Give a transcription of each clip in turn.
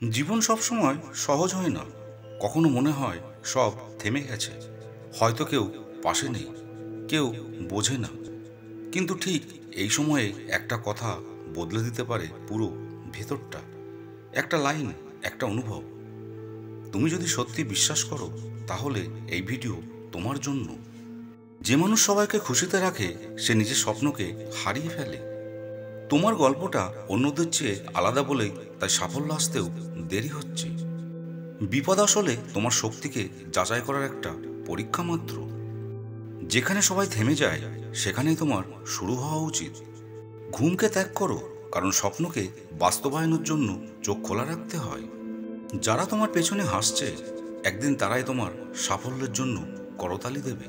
জীবন সবসময় সহজ হয় না। কখনো মনে হয় সব থেমে গেছে, হয়তো কেউ পাশে নেই, কেউ বোঝে না। কিন্তু ঠিক এই সময়ে একটা কথা বদলে দিতে পারে পুরো ভেতরটা। একটা লাইন, একটা অনুভব। তুমি যদি সত্যি বিশ্বাস করো, তাহলে এই ভিডিও তোমার জন্য। যে মানুষ সবাইকে খুশিতে রাখে, সে নিজের স্বপ্নকে হারিয়ে ফেলে। তোমার গল্পটা অন্যদের চেয়ে আলাদা বলেই তাই সাফল্য আসতেও দেরি হচ্ছে। বিপদ আসলে তোমার শক্তিকে যাচাই করার একটা পরীক্ষা মাত্র। যেখানে সবাই থেমে যায়, সেখানেই তোমার শুরু হওয়া উচিত। ঘুমকে ত্যাগ করো, কারণ স্বপ্নকে বাস্তবায়নের জন্য চোখ খোলা রাখতে হয়। যারা তোমার পেছনে হাসছে, একদিন তারাই তোমার সাফল্যের জন্য করতালি দেবে।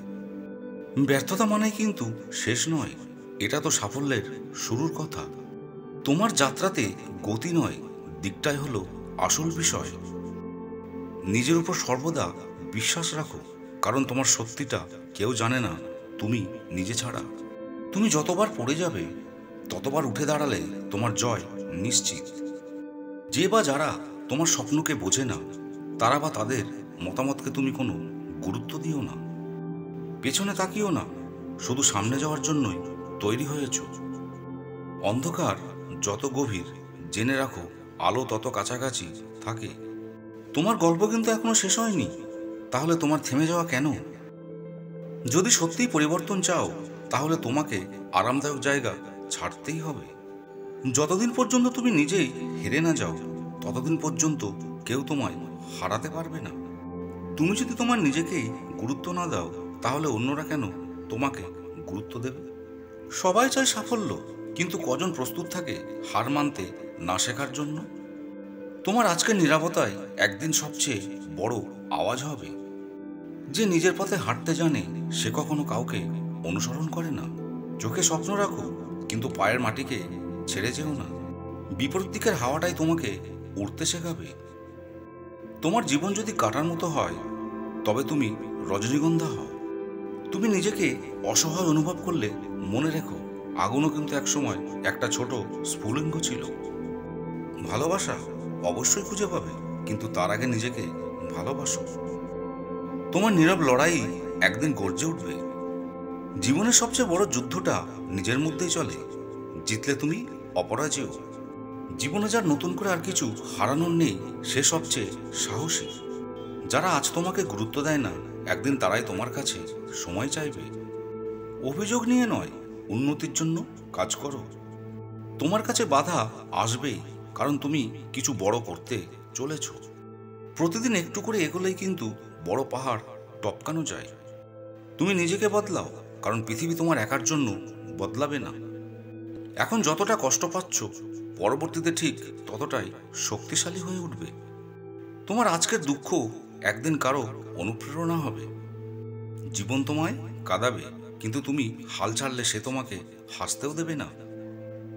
ব্যর্থতা মানেই কিন্তু শেষ নয়, এটা তো সাফল্যের শুরুর কথা। তোমার যাত্রাতে গতি নয়, দিকটাই হলো আসল বিষয়। নিজের উপর সর্বদা বিশ্বাস রাখো, কারণ তোমার সত্যিটা কেউ জানে না, তুমি নিজে ছাড়া। তুমি যতবার পড়ে যাবে, ততবার উঠে দাঁড়ালে তোমার জয় নিশ্চিত। যে বা যারা তোমার স্বপ্নকে বোঝে না, তারা বা তাদের মতামতকে তুমি কোনো গুরুত্ব দিও না। পেছনে তাকিও না, শুধু সামনে যাওয়ার জন্যই তৈরি হয়েছ। অন্ধকার যত গভীর, জেনে রাখো আলো তত কাছাকাছি থাকে। তোমার গল্প কিন্তু এখনো শেষ হয়নি, তাহলে তোমার থেমে যাওয়া কেন? যদি সত্যিই পরিবর্তন চাও, তাহলে তোমাকে আরামদায়ক জায়গা ছাড়তেই হবে। যতদিন পর্যন্ত তুমি নিজেই হেরে না যাও, ততদিন পর্যন্ত কেউ তোমায় হারাতে পারবে না। তুমি যদি তোমার নিজেকেই গুরুত্ব না দাও, তাহলে অন্যরা কেন তোমাকে গুরুত্ব দেবে? সবাই চায় সাফল্য, কিন্তু কজন প্রস্তুত থাকে হার মানতে না শেখার জন্য? তোমার আজকের নীরবতায় একদিন সবচেয়ে বড় আওয়াজ হবে। যে নিজের পথে হাঁটতে জানে, সে কখনো কাউকে অনুসরণ করে না। চোখে স্বপ্ন রাখো, কিন্তু পায়ের মাটিকে ছেড়ে যেও না। বিপরীত দিকের হাওয়াটাই তোমাকে উড়তে শেখাবে। তোমার জীবন যদি কাটার মতো হয়, তবে তুমি রজনীগন্ধা হও। তুমি নিজেকে অসহায় অনুভব করলে মনে রেখো, আগুনও কিন্তু একসময় একটা ছোট স্ফুলিঙ্গ ছিল। ভালোবাসা অবশ্যই খুঁজে পাবে, কিন্তু তার আগে নিজেকে ভালোবাসো। তোমার নীরব লড়াই একদিন গর্জে উঠবে। জীবনের সবচেয়ে বড় যুদ্ধটা নিজের মধ্যেই চলে। জিতলে তুমি অপরাজেয়। জীবনে যার নতুন করে আর কিছু হারানোর নেই, সে সবচেয়ে সাহসী। যারা আজ তোমাকে গুরুত্ব দেয় না, একদিন তারাই তোমার কাছে সময় চাইবে। অভিযোগ নিয়ে নয়, উন্নতির জন্য কাজ করো। তোমার কাছে বাধা আসবেই, কারণ তুমি কিছু বড় করতে চলেছ। প্রতিদিন একটু করে এগোলেই কিন্তু বড় পাহাড় টপকানো যায়। তুমি নিজেকে বদলাও, কারণ পৃথিবী তোমার একার জন্য বদলাবে না। এখন যতটা কষ্ট পাচ্ছ, পরবর্তীতে ঠিক ততটাই শক্তিশালী হয়ে উঠবে। তোমার আজকের দুঃখ একদিন কারো অনুপ্রেরণা হবে। জীবন তোমায় কাঁদাবে, কিন্তু তুমি হাল ছাড়লে সে তোমাকে হাসতেও দেবে না।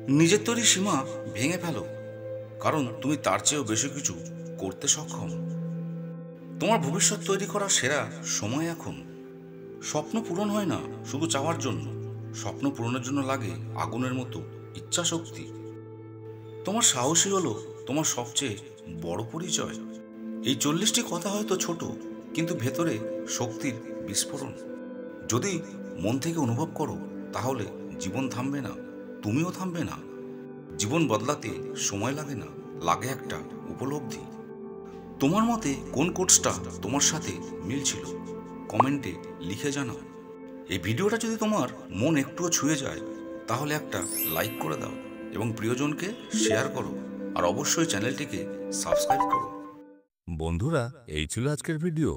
নিজের তৈরি সীমা ভেঙে ফেলো, কারণ তুমি তার চেয়েও বেশি কিছু করতে সক্ষম। তোমার ভবিষ্যৎ তৈরি করার সেরা সময় এখন। স্বপ্ন পূরণ হয় না শুধু চাওয়ার জন্য, স্বপ্ন পূরণের জন্য লাগে আগুনের মতো ইচ্ছা শক্তি। তোমার সাহসী হলো তোমার সবচেয়ে বড় পরিচয়। এই 40টি কথা হয়তো ছোট, কিন্তু ভেতরে শক্তির বিস্ফোরণ। যদি মন থেকে অনুভব করো, তাহলে জীবন থামবে না, তুমিও থামবে না। জীবন বদলাতে সময় লাগে না, লাগে একটা উপলব্ধি। তোমার মতে কোন কোর্সটা তোমার সাথে মিলছিল, কমেন্টে লিখে জানাও। এই ভিডিওটা যদি তোমার মন একটুও ছুঁয়ে যায়, তাহলে একটা লাইক করে দাও এবং প্রিয়জনকে শেয়ার করো, আর অবশ্যই চ্যানেলটিকে সাবস্ক্রাইব করো। বন্ধুরা, এই ছিল আজকের ভিডিও।